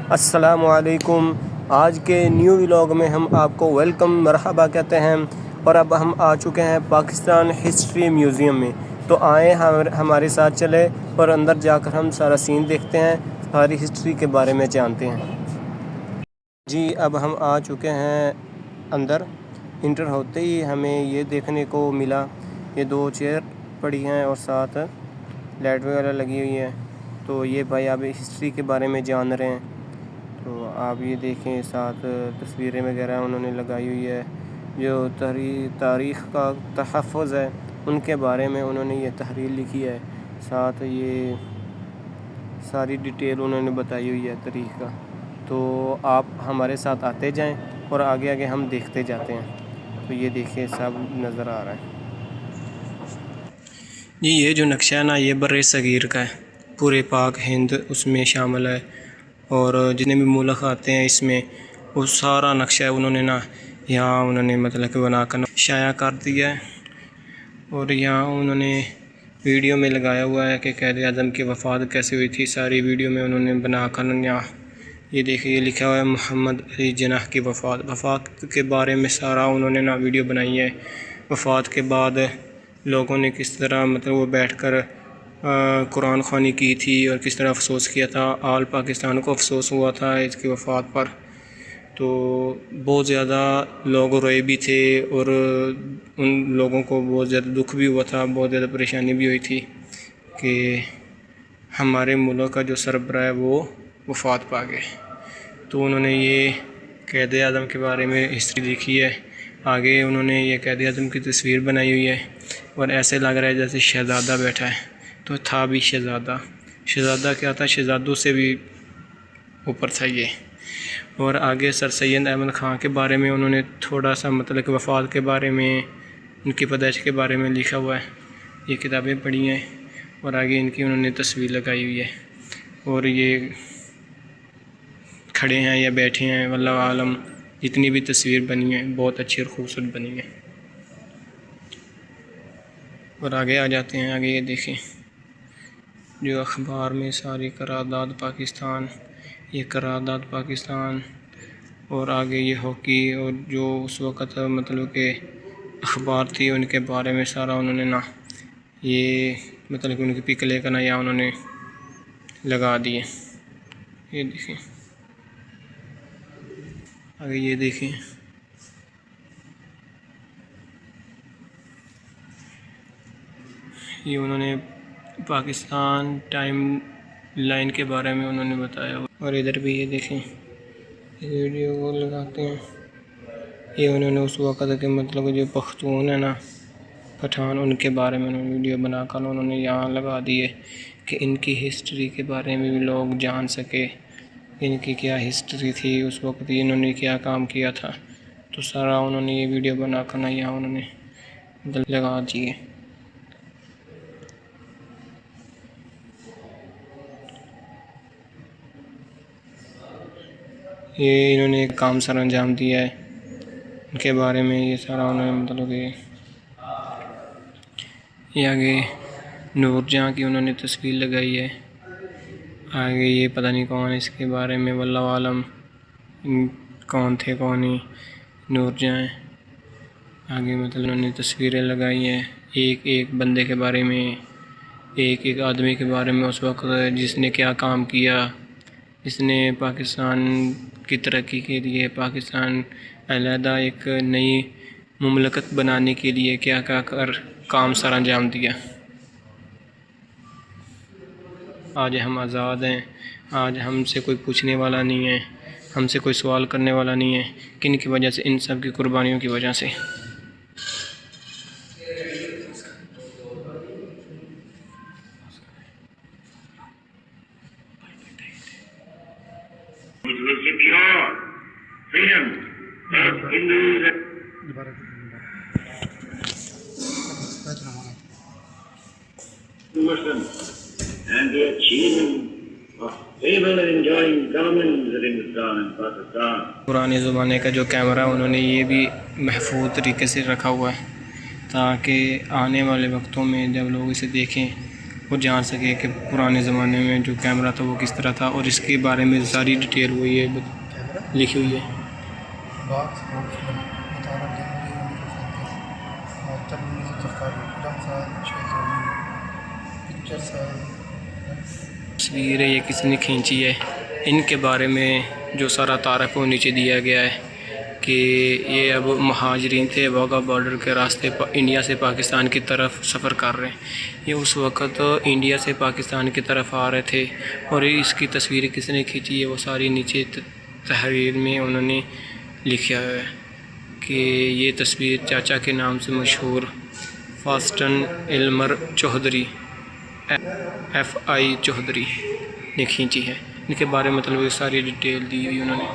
अस्सलामुअलैकुम। आज के न्यू व्लॉग में हम आपको वेलकम मरहबा कहते हैं और अब हम आ चुके हैं पाकिस्तान हिस्ट्री म्यूज़ियम में। तो आए हमारे साथ चले और अंदर जाकर हम सारा सीन देखते हैं, सारी हिस्ट्री के बारे में जानते हैं। जी अब हम आ चुके हैं अंदर। इंटर होते ही हमें ये देखने को मिला, ये 2 चेयर पड़ी हैं और साथ लाइट वगैरह लगी हुई है। तो ये भाई अब हिस्ट्री के बारे में जान रहे हैं। तो आप ये देखें, साथ तस्वीरें वगैरह उन्होंने लगाई हुई है। जो तारीख़ का तहफ़्फ़ुज़ है उनके बारे में उन्होंने ये तहरीर लिखी है। साथ ये सारी डिटेल उन्होंने बताई हुई है तारीख़ का। तो आप हमारे साथ आते जाएं और आगे आगे हम देखते जाते हैं। तो ये देखिए सब नज़र आ रहा है जी। ये जो नक्शा है ना, ये बर्रे सगीर का है, पूरे पाक हिंद उसमें शामिल है और जितने भी मुल्क आते हैं इसमें वो सारा नक्शा उन्होंने ना यहाँ उन्होंने मतलब कि बनाकर शाया कर दिया है। और यहाँ उन्होंने वीडियो में लगाया हुआ है कि क़ायद आज़म की वफ़ात कैसे हुई थी, सारी वीडियो में उन्होंने बनाकर यहाँ ये देखिए लिखा हुआ है मोहम्मद अली जिन्नाह की वफ़ात के बारे में सारा उन्होंने ना वीडियो बनाई है। वफ़ात के बाद लोगों ने किस तरह मतलब वो बैठकर कुरान ख़वानी की थी और किस तरह अफसोस किया था। आल पाकिस्तान को अफसोस हुआ था इसकी वफ़ात पर। तो बहुत ज़्यादा लोग रोए भी थे और उन लोगों को बहुत ज़्यादा दुख भी हुआ था, बहुत ज़्यादा परेशानी भी हुई थी कि हमारे मुल्क का जो सरबराह है वो वफ़ात पा गए। तो उन्होंने ये क़ायद आज़म के बारे में हिस्ट्री लिखी है। आगे उन्होंने ये क़ायद आज़म की तस्वीर बनाई हुई है और ऐसे लग रहा है जैसे शहज़ादा बैठा है। तो था भी शहज़ादा क्या था, शहज़ादों से भी ऊपर था ये। और आगे सर सैयद अहमद ख़ान के बारे में उन्होंने थोड़ा सा मतलब कि वफ़ात के बारे में, उनकी पैदाइश के बारे में लिखा हुआ है। ये किताबें पढ़ी हैं और आगे इनकी उन्होंने तस्वीर लगाई हुई है। और ये खड़े हैं या बैठे हैं, वल्लाहु आलम। जितनी भी तस्वीर बनी है बहुत अच्छी और ख़ूबसूरत बनी है। और आगे आ जाते हैं। आगे ये देखें जो अखबार में सारी करारदाद पाकिस्तान, ये करारदाद पाकिस्तान। और आगे ये हॉकी और जो उस वक़्त मतलब के अखबार थी उनके बारे में सारा उन्होंने ना ये मतलब कि उनकी पिक लेकर ना यहाँ उन्होंने लगा दिए। ये देखें आगे, ये देखें ये उन्होंने पाकिस्तान टाइम लाइन के बारे में उन्होंने बताया। और इधर भी ये देखें वीडियो को लगाते हैं। ये उन्होंने उस वक़्त के मतलब जो पख्तून है ना, पठान, उनके बारे में उन्होंने वीडियो बनाकर उन्होंने यहाँ लगा दिए कि इनकी हिस्ट्री के बारे में भी लोग जान सके, इनकी क्या हिस्ट्री थी उस वक्त, इन्होंने क्या काम किया था। तो सारा उन्होंने ये वीडियो बनाकर ना यहाँ उन्होंने लगा दिए। ये इन्होंने काम सर अंजाम दिया है, उनके बारे में ये सारा उन्होंने मतलब कि ये आगे नूरजहाँ की उन्होंने तस्वीर लगाई है। आगे ये पता नहीं कौन है, इसके बारे में वल्लाहु आलम कौन थे कौन नहीं। नूरजहाँ है। आगे मतलब उन्होंने तस्वीरें लगाई हैं एक एक बंदे के बारे में, एक एक आदमी के बारे में उस वक्त जिसने क्या काम किया, जिसने पाकिस्तान की तरक्की के लिए, पाकिस्तान अलहदा एक नई मुमलकत बनाने के लिए क्या क्या कर काम सर अंजाम दिया। आज हम आज़ाद हैं, आज हमसे कोई पूछने वाला नहीं है, हमसे कोई सवाल करने वाला नहीं है। किन की वजह से? इन सब की कुर्बानियों की वजह से। And the achievement of able and enjoying governments in Hindustan and Pakistan. पुराने ज़माने का जो कैमरा उन्होंने ये भी महफूज तरीके से रखा हुआ है ताकि आने वाले वक्तों में जब लोग इसे देखें वो जान सके कि पुराने ज़माने में जो कैमरा था वो किस तरह था, और इसके बारे में सारी डिटेल वो ये लिखी हुई है। बॉक्स स्पोर्ट्समैन 18 तस्वीरें ये किसने खींची है, इनके बारे में जो सारा तारफ़ वो नीचे दिया गया है कि ये अब महाजरीन थे, वाघा बॉर्डर के रास्ते इंडिया से पाकिस्तान की तरफ सफ़र कर रहे हैं। ये उस वक़्त इंडिया से पाकिस्तान की तरफ आ रहे थे, और इसकी तस्वीरें किसने खींची है वो सारी नीचे तहरीर में उन्होंने लिखा है कि ये तस्वीर चाचा के नाम से मशहूर फास्टन इल्मर चौधरी FI चौधरी ने खींची है। इनके बारे में मतलब ये सारी डिटेल दी हुई उन्होंने।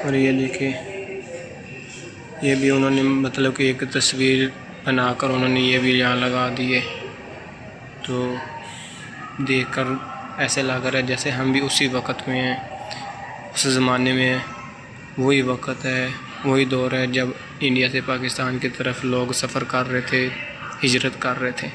और ये देखिए, ये भी उन्होंने मतलब कि एक तस्वीर बनाकर उन्होंने ये भी यहाँ लगा दी है, तो देखकर ऐसे लग रहा है जैसे हम भी उसी वक़्त में हैं, उस ज़माने में हैं। वही वक़्त है, वही दौर है जब इंडिया से पाकिस्तान की तरफ लोग सफ़र कर रहे थे, हिजरत कर रहे थे।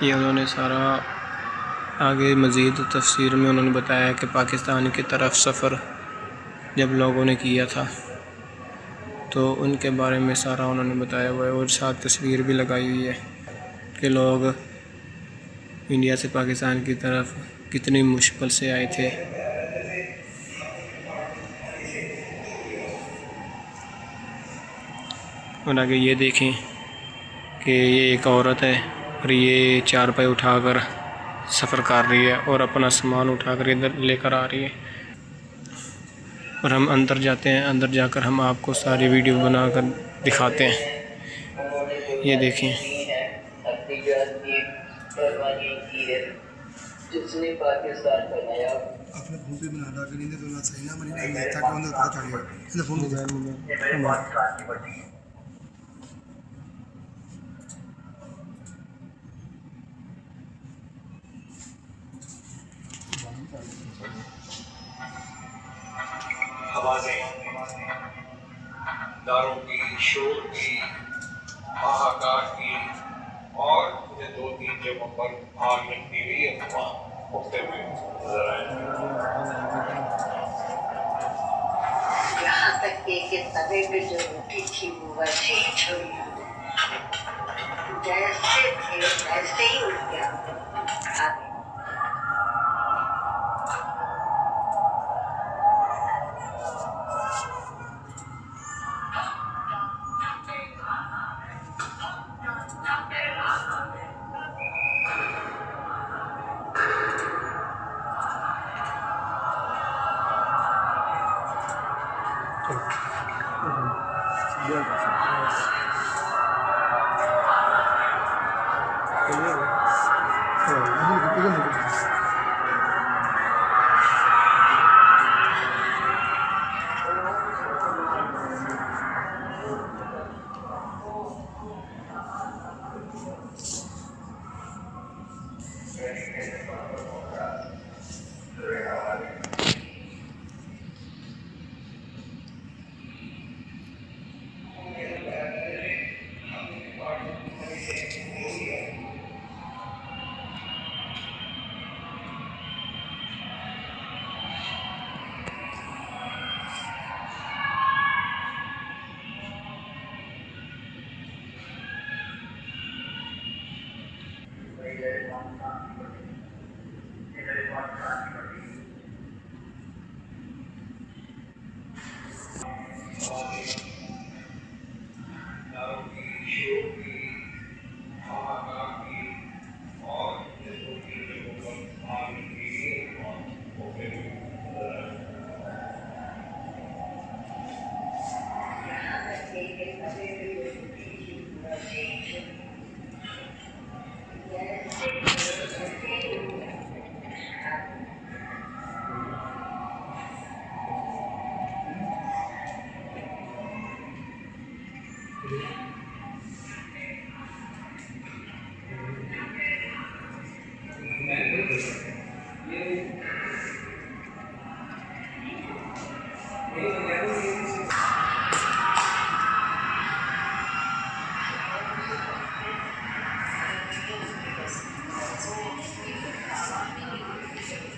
ये उन्होंने सारा आगे मज़ीद तफसीर में उन्होंने बताया कि पाकिस्तान की तरफ सफ़र जब लोगों ने किया था तो उनके बारे में सारा उन्होंने बताया हुआ है, और साथ तस्वीर भी लगाई हुई है कि लोग इंडिया से पाकिस्तान की तरफ कितनी मुश्किल से आए थे। और आगे ये देखें कि ये एक औरत है और ये चारपाई उठाकर सफ़र कर रही है और अपना सामान उठाकर इधर लेकर आ रही है। और हम अंदर जाते हैं, अंदर जाकर हम आपको सारी वीडियो बनाकर दिखाते हैं। ये देखें, जिसने पाकिस्तान बनाया अपने फोन पे बना रहा करेंगे तो ना सही ना बनी ना ताकि उन्हें पता चल जाए इधर फोन पे आवाज़ें दारों की, शोर की, हाहाकार की, और मुझे 2-3 जगहों पर आग लगती हुई अफवाह उठते हुए नजर आए। यहाँ तक कि तवे पे जो रोटी थी वो वैसे ही छोड़ी, जैसे थे वैसे ही उठ गया खा गया।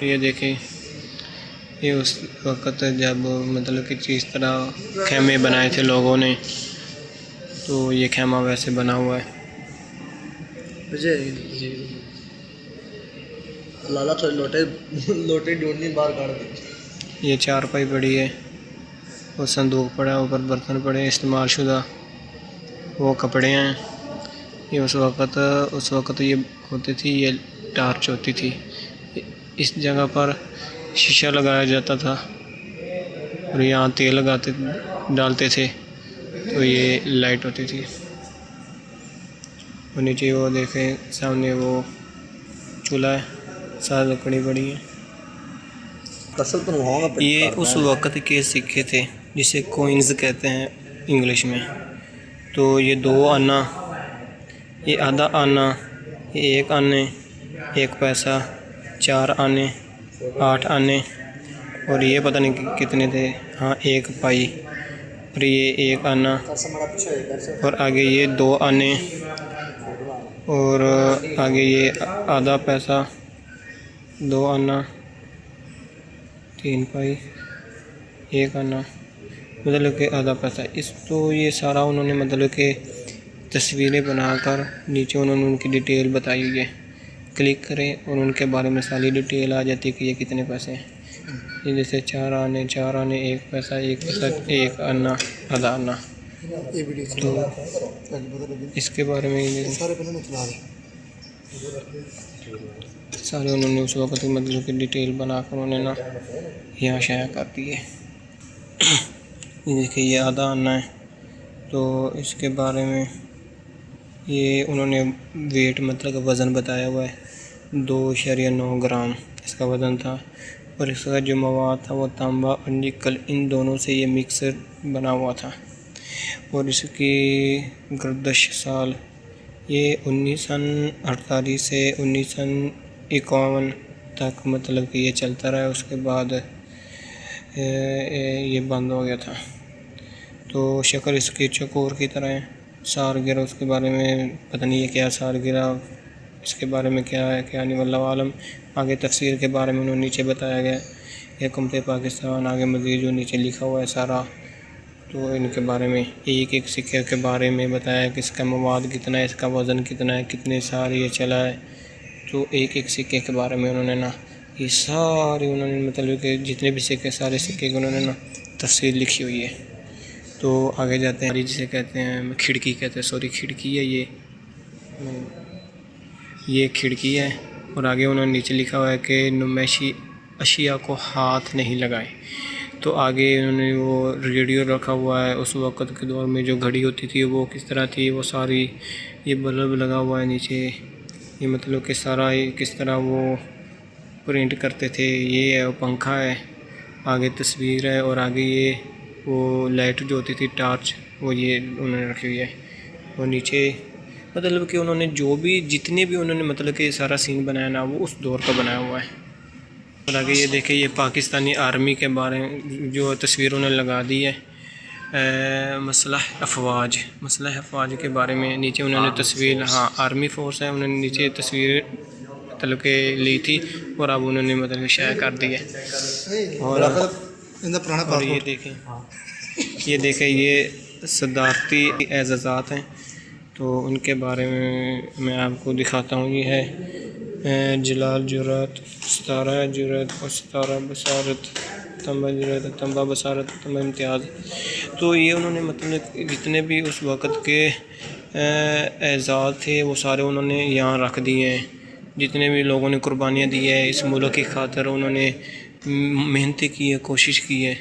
ये देखें, ये उस वक़्त जब मतलब कि जिस तरह खेमे बनाए थे लोगों ने, तो ये खेमा वैसे बना हुआ है। लाला थोड़े लोटे ढूंढनी बाहर काट दी। ये चारपाई पड़ी है और संदूक पड़ा है, ऊपर बर्तन पड़े इस्तेमाल शुदा, वो कपड़े हैं। ये उस वक़्त ये होती थी, ये टार्च होती थी। इस जगह पर शीशा लगाया जाता था और यहाँ तेल डालते थे, तो ये लाइट होती थी। और नीचे वो देखें, सामने वो चूल्हा है, साथ लकड़ी पड़ी है। ये उस वक़्त के सिक्के थे जिसे कोइंस कहते हैं इंग्लिश में। तो ये 2 आना, ये आधा आना, ये 1 आने, 1 पैसा, 4 आने, 8 आने, और ये पता नहीं कितने थे, हाँ 1 पाई, और ये 1 आना, और आगे ये 2 आने, और आगे ये आधा पैसा, 2 आना, 3 पाई, 1 आना, मतलब कि आधा पैसा। तो ये सारा उन्होंने मतलब कि तस्वीरें बनाकर नीचे उन्होंने उनकी डिटेल बताई हुई है। क्लिक करें और उनके बारे में सारी डिटेल आ जाती है कि ये कितने पैसे हैं। ये जैसे 4 आने, 1 पैसा, 1 पैसा, 1 आना, आधा आना। तो इसके बारे में सारे उन्होंने उस वक़्त मतलब की डिटेल बनाकर उन्होंने ना यहाँ शाया कर दी है। ये देखिए, ये आधा आना है, तो इसके बारे में ये उन्होंने वेट मतलब वज़न बताया हुआ है। 2.9 ग्राम इसका वज़न था, और इसका जो मवाद था वो तांबा और निकल, इन दोनों से ये मिक्सर बना हुआ था। और इसकी गर्दश साल ये 1948 से 1951 तक मतलब कि ये चलता रहा। उसके बाद ये बंद हो गया था। तो शक्ल इसकी चकोर की तरह है। सारगिरह उसके बारे में पता नहीं है क्या सारगिरह, इसके बारे में क्या है क्या नहीं, वल्लाहु आलम। आगे तफसीर के बारे में उन्होंने नीचे बताया गया, हुकूमत पाकिस्तान, आगे मज़ीद जो नीचे लिखा हुआ है सारा, तो इनके बारे में एक सिक्के के बारे में बताया कि इसका मवाद कितना है, इसका वज़न कितना है, कितने साल ये चला है। तो एक सिक्के के बारे में उन्होंने ना ये सारे उन्होंने मतलब कि जितने भी सिक्के, सारे सिक्के के उन्होंने ना तफसीर लिखी हुई है। तो आगे जाते हैं, जिसे कहते हैं खिड़की कहते हैं, सॉरी खिड़की है ये खिड़की है। और आगे उन्होंने नीचे लिखा हुआ है कि नुमाइशी अशिया को हाथ नहीं लगाए। तो आगे उन्होंने वो रेडियो रखा हुआ है। उस वक़्त के दौर में जो घड़ी होती थी वो किस तरह थी, वो सारी ये बल्ब लगा हुआ है नीचे, ये मतलब कि सारा किस तरह वो प्रिंट करते थे। ये है वो पंखा है, आगे तस्वीर है, और आगे ये वो लाइट जो होती थी टार्च, वो ये उन्होंने रखी हुई है। और नीचे मतलब कि उन्होंने जो भी जितने भी उन्होंने मतलब कि सारा सीन बनाया ना, वो उस दौर का बनाया हुआ है। और आगे ये देखिए, ये पाकिस्तानी आर्मी के बारे में जो तस्वीर उन्होंने लगा दी है, मसलह अफवाज के बारे में नीचे उन्होंने तस्वीर, हाँ आर्मी फोर्स है, उन्होंने नीचे तस्वीर मतलब के ली थी और अब उन्होंने मतलब शाया कर दी है। और ये देखें ये सदारती एजाज़ात हैं, तो उनके बारे में मैं आपको दिखाता हूँ। ये है जलाल जुरात, सितारा जुरात और सितारा बसारत, तंबा जुरात, तंबा बसारत, तंबा इम्तियाज़। तो ये उन्होंने मतलब जितने भी उस वक़्त के एजाज़ थे वो सारे उन्होंने यहाँ रख दिए हैं। जितने भी लोगों ने कुर्बानियाँ दी है इस मुल्क की खातिर, उन्होंने मेहनत की है, कोशिश की है,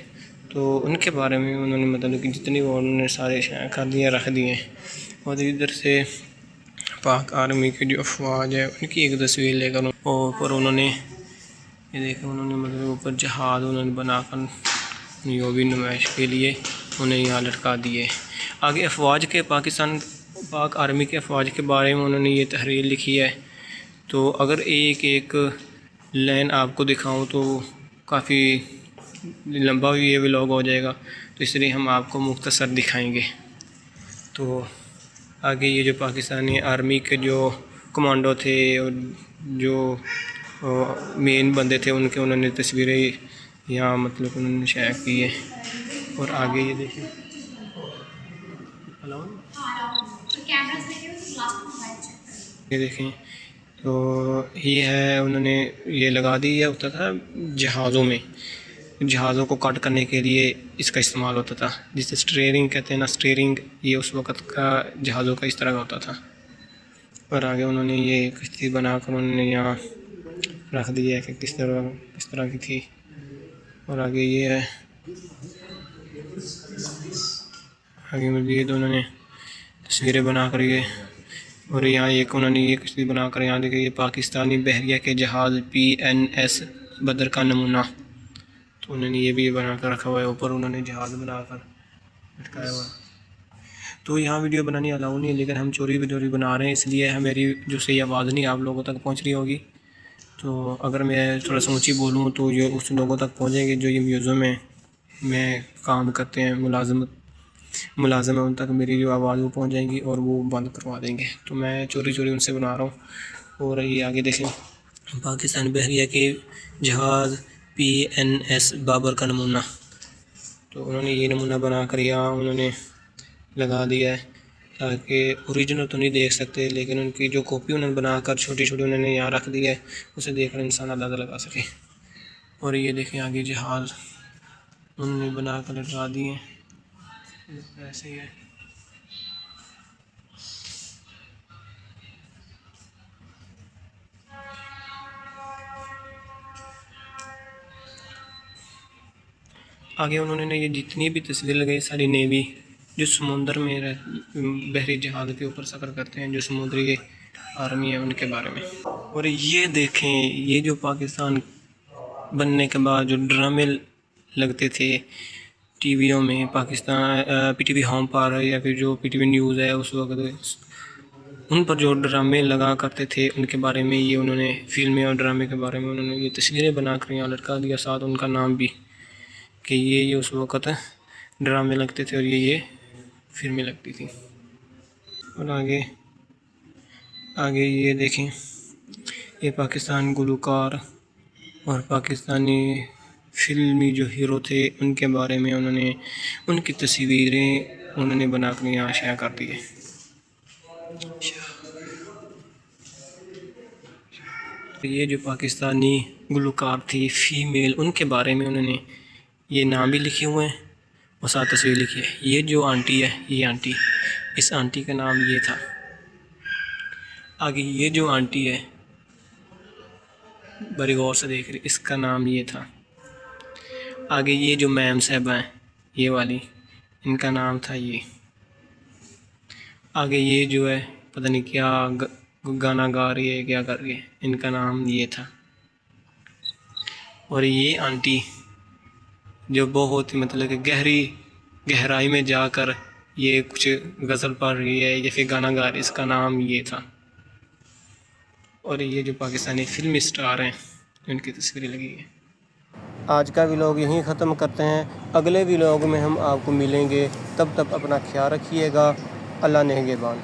तो उनके बारे में उन्होंने मतलब कि जितनी वो उन्होंने सारे कर दिए, रख दिए। और इधर से पाक आर्मी की जो अफवाज है उनकी एक तस्वीर लेकर ऊपर उन्होंने ये देखा, उन्होंने मतलब ऊपर जहाज़ उन्होंने बनाकर जो भी नुमाइश के लिए उन्हें यहाँ लटका दिए। आगे अफवाज के पाक आर्मी के अफवाज के बारे में उन्होंने ये तहरीर लिखी है। तो अगर एक लाइन आपको दिखाऊं तो काफ़ी लंबा ये व्लॉग हो जाएगा, तो इसलिए हम आपको मुख्तसर दिखाएंगे। तो आगे ये जो पाकिस्तानी आर्मी के जो कमांडो थे और जो मेन बंदे थे उनके उन्होंने तस्वीरें यहाँ मतलब उन्होंने शेयर की है। और आगे ये देखिए ये देखें, तो ये है उन्होंने ये लगा दी है, होता था जहाज़ों में, जहाज़ों को कट करने के लिए इसका इस्तेमाल होता था, जिसे स्टीयरिंग कहते हैं ना, स्टीयरिंग ये उस वक़्त का जहाज़ों का इस तरह का होता था। और आगे उन्होंने ये कश्ती बनाकर उन्होंने यहाँ रख दिया है कि किस तरह की थी। और आगे ये है, आगे मज़ीद उन्होंने तस्वीरें बना कर ये, और यहाँ एक उन्होंने ये कश्ती बनाकर यहाँ देखिए, ये पाकिस्तानी बहरिया के जहाज़ PNS बदर का नमूना, तो उन्होंने ये भी बना कर रखा हुआ है, ऊपर उन्होंने जहाज़ बनाकर लटकाया हुआ है। तो यहाँ वीडियो बनानी अलाउ नहीं है, लेकिन हम चोरी बना रहे हैं, इसलिए मेरी जो सही आवाज़ नहीं आप लोगों तक पहुँच रही होगी। तो अगर मैं थोड़ा सा ऊँची बोलूँ तो ये उस लोगों तक पहुँचेंगे जो ये म्यूज़ियम में काम करते हैं, मुलाज़म है, उन तक मेरी जो आवाज़ वो पहुँच जाएंगी और वो बंद करवा देंगे। तो मैं चोरी उनसे बना रहा हूँ। और ये आगे देखें, पाकिस्तान बहरिया के जहाज़ PNS बाबर का नमूना, तो उन्होंने ये नमूना बना कर यहाँ उन्होंने लगा दिया है, ताकि ओरिजिनल तो नहीं देख सकते, लेकिन उनकी जो कॉपी उन्होंने बनाकर छोटी उन्होंने यहाँ रख दी है, उसे देखकर इंसान अंदाज़ा लगा सके। और ये देखें आगे जहाज़ उन्होंने बना कर लगा दिए, ऐसे ही है। आगे उन्होंने ये जितनी भी तस्वीर लगाई सारी नेवी जो समुंदर में बहरी जहाज़ के ऊपर सफ़र करते हैं, जो समुद्री आर्मी है, उनके बारे में। और ये देखें, ये जो पाकिस्तान बनने के बाद जो ड्रामे लगते थे टीवियों में, पाकिस्तान PTV होम पर या फिर जो PTV न्यूज़ है उस वक्त, उन पर जो ड्रामे लगा करते थे उनके बारे में ये उन्होंने फिल्में और ड्रामे के बारे में उन्होंने ये तस्वीरें बना कर यहाँ लटका दिया, साथ उनका नाम भी कि ये उस वक़्त ड्रामे लगते थे और ये फिल्में लगती थी। और आगे ये देखें, ये पाकिस्तान गुलकार और पाकिस्तानी फिल्मी जो हीरो थे उनके बारे में उन्होंने उनकी तस्वीरें उन्होंने बना कर यहाँ शेयर कर दी है। ये जो पाकिस्तानी गुलकार थी फ़ीमेल, उनके बारे में उन्होंने ये नाम भी लिखे हुए हैं और साथ तस्वीर लिखी है। ये जो आंटी है, ये आंटी, इस आंटी का नाम ये था। आगे ये जो आंटी है, बड़ी गौर से देख रही, इसका नाम ये था। आगे ये जो मैम साहबा हैं, ये वाली, इनका नाम था ये। आगे ये जो है पता नहीं क्या गाना गा रही है, क्या कर रही है, इनका नाम ये था। और ये आंटी जो बहुत ही मतलब कि गहराई में जाकर ये कुछ गज़ल पढ़ रही है या फिर गाना गा रही है, इसका नाम ये था। और ये जो पाकिस्तानी फिल्मी स्टार हैं उनकी तस्वीरें लगी है। आज का व्लॉग यहीं ख़त्म करते हैं, अगले व्लॉग में हम आपको मिलेंगे, तब तक अपना ख्याल रखिएगा। अल्लाह नेगहबान।